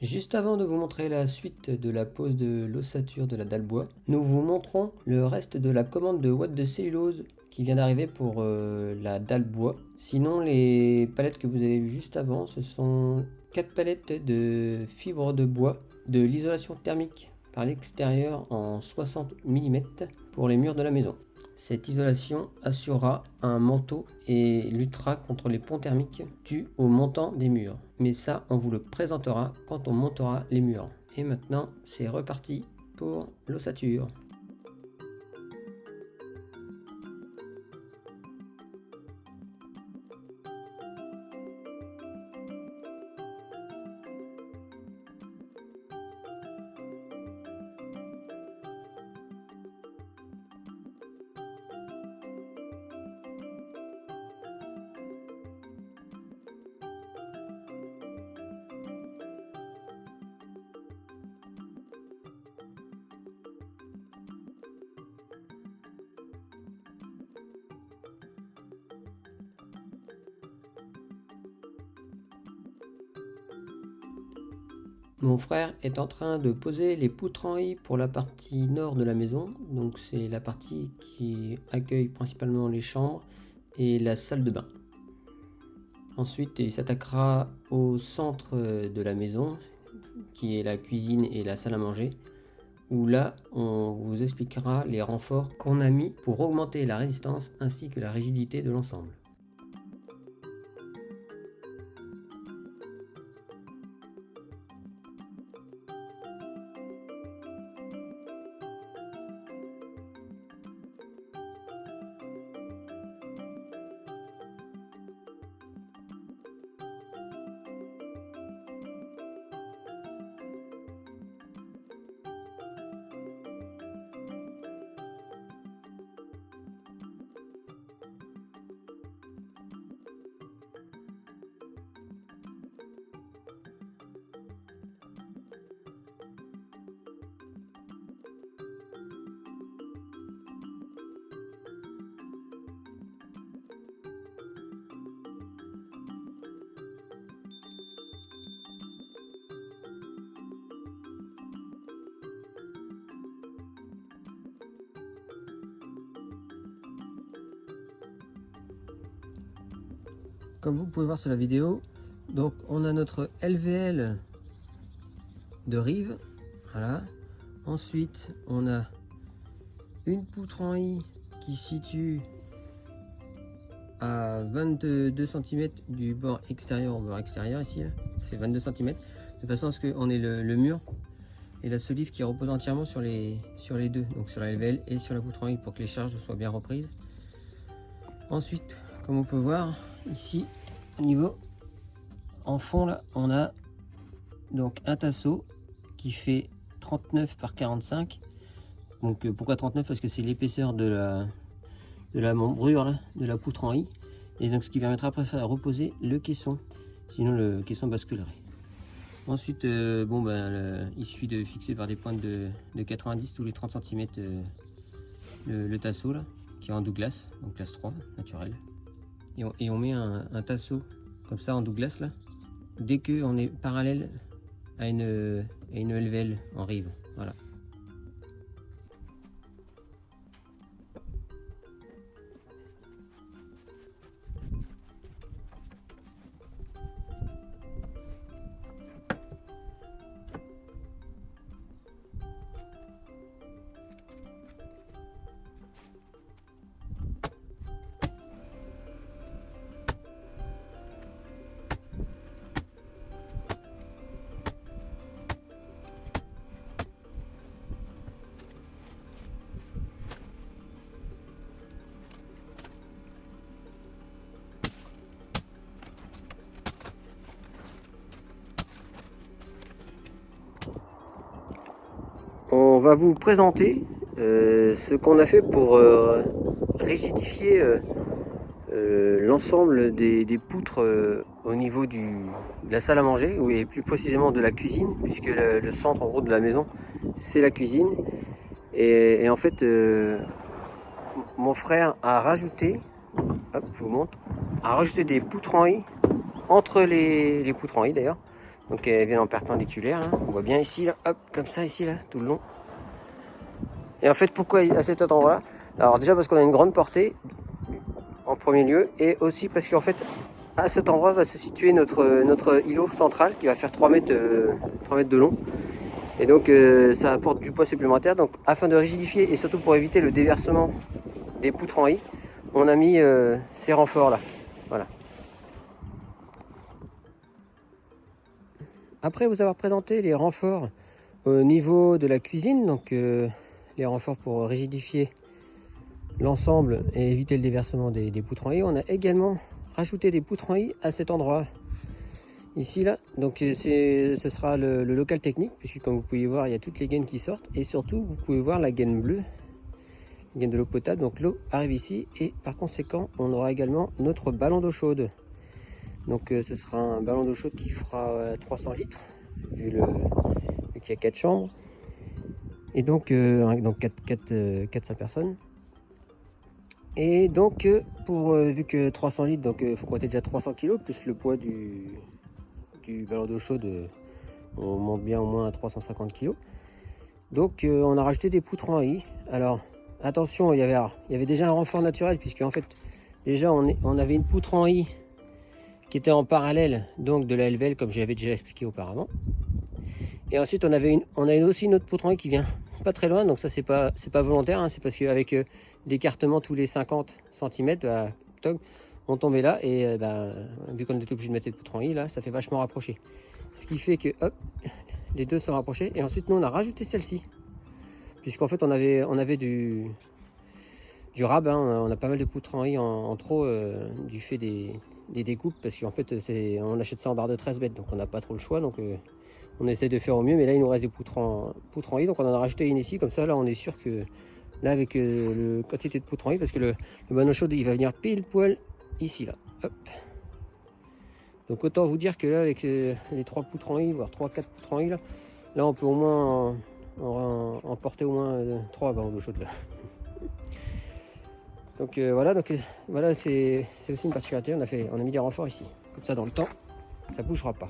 Juste avant de vous montrer la suite de la pose de l'ossature de la dalle bois, nous vous montrons le reste de la commande de watts de cellulose qui vient d'arriver pour la dalle bois. Sinon, les palettes que vous avez vues juste avant, ce sont 4 palettes de fibres de bois, de l'isolation thermique par l'extérieur en 60 mm pour les murs de la maison. Cette isolation assurera un manteau et luttera contre les ponts thermiques dus au montant des murs. Mais ça, on vous le présentera quand on montera les murs. Et maintenant, c'est reparti pour l'ossature. Mon frère est en train de poser les poutres en I pour la partie nord de la maison. Donc c'est la partie qui accueille principalement les chambres et la salle de bain. Ensuite, il s'attaquera au centre de la maison, qui est la cuisine et la salle à manger, où là, on vous expliquera les renforts qu'on a mis pour augmenter la résistance ainsi que la rigidité de l'ensemble. Comme vous pouvez voir sur la vidéo, donc on a notre LVL de rive, voilà. Ensuite, on a une poutre en I qui se situe à 22 cm du bord extérieur au bord extérieur ici, là. Ça fait 22 cm, de façon à ce qu'on ait le mur et la solive qui repose entièrement sur les deux, donc sur la LVL et sur la poutre en I pour que les charges soient bien reprises. Ensuite, comme on peut voir ici au niveau en fond là, on a donc un tasseau qui fait 39 par 45. Donc pourquoi 39? Parce que c'est l'épaisseur de la membrure là, de la poutre en I, et donc ce qui permettra après de reposer le caisson, sinon le caisson basculerait. Ensuite il suffit de fixer par des pointes de 90 tous les 30 cm le tasseau là, qui est en Douglas, donc classe 3 naturel, et on met un tasseau comme ça en Douglas là dès que on est parallèle à une LVL en rive, voilà. On va vous présenter ce qu'on a fait pour rigidifier l'ensemble des poutres au niveau de la salle à manger, et plus précisément de la cuisine, puisque le centre en gros de la maison c'est la cuisine. Et en fait, mon frère a rajouté, hop, je vous montre, a rajouté des poutres en I entre les poutres en I d'ailleurs. Donc elles viennent en perpendiculaire, là. On voit bien ici, là, hop, comme ça, ici, là, tout le long. Et en fait, pourquoi à cet endroit-là? Alors déjà parce qu'on a une grande portée, en premier lieu, et aussi parce qu'en fait, à cet endroit va se situer notre îlot central qui va faire 3 mètres de long. Et donc ça apporte du poids supplémentaire. Donc afin de rigidifier et surtout pour éviter le déversement des poutres en I, on a mis ces renforts là. Voilà. Après vous avoir présenté les renforts au niveau de la cuisine, donc les renforts pour rigidifier l'ensemble et éviter le déversement des poutres en I, on a également rajouté des poutres en I à cet endroit ici là. Donc ce sera le local technique, puisque comme vous pouvez voir il y a toutes les gaines qui sortent, et surtout vous pouvez voir la gaine bleue, la gaine de l'eau potable. Donc l'eau arrive ici, et par conséquent on aura également notre ballon d'eau chaude. Donc ce sera un ballon d'eau chaude qui fera 300 litres vu qu'il y a 4 chambres, et donc 400 personnes. Et donc vu que 300 litres, donc il faut compter déjà 300 kg plus le poids du ballon d'eau chaude, on monte bien au moins à 350 kg. Donc on a rajouté des poutres en I. Alors attention, il y avait déjà un renfort naturel, puisque en fait déjà on avait une poutre en I qui était en parallèle donc de la LVL, comme j'avais déjà expliqué auparavant. Et ensuite on a aussi une autre poutre en I qui vient pas très loin, donc ça c'est pas volontaire, hein, c'est parce qu'avec l'écartement tous les 50 cm, on tombait là, et vu qu'on était obligé de mettre cette poutre en I là, ça fait vachement rapprocher. Ce qui fait que hop, les deux sont rapprochés, et ensuite nous on a rajouté celle-ci, puisqu'en fait on avait du rab, hein, on a pas mal de poutres en I en trop du fait des découpes, parce qu'en fait on achète ça en barre de 13 mètres, donc on n'a pas trop le choix, donc on essaie de faire au mieux. Mais là il nous reste des poutres en I, donc on en a rajouté une ici, comme ça là on est sûr que là avec le quantité de poutres en I, parce que le ballon chaud il va venir pile poil ici là, hop. Donc autant vous dire que là avec les 3 poutres en I, voire 3-4 poutres en I là on peut au moins en porter au moins 3 ballons d'eau chaude là. Donc voilà, c'est aussi une particularité, on a mis des renforts ici, comme ça dans le temps ça bougera pas.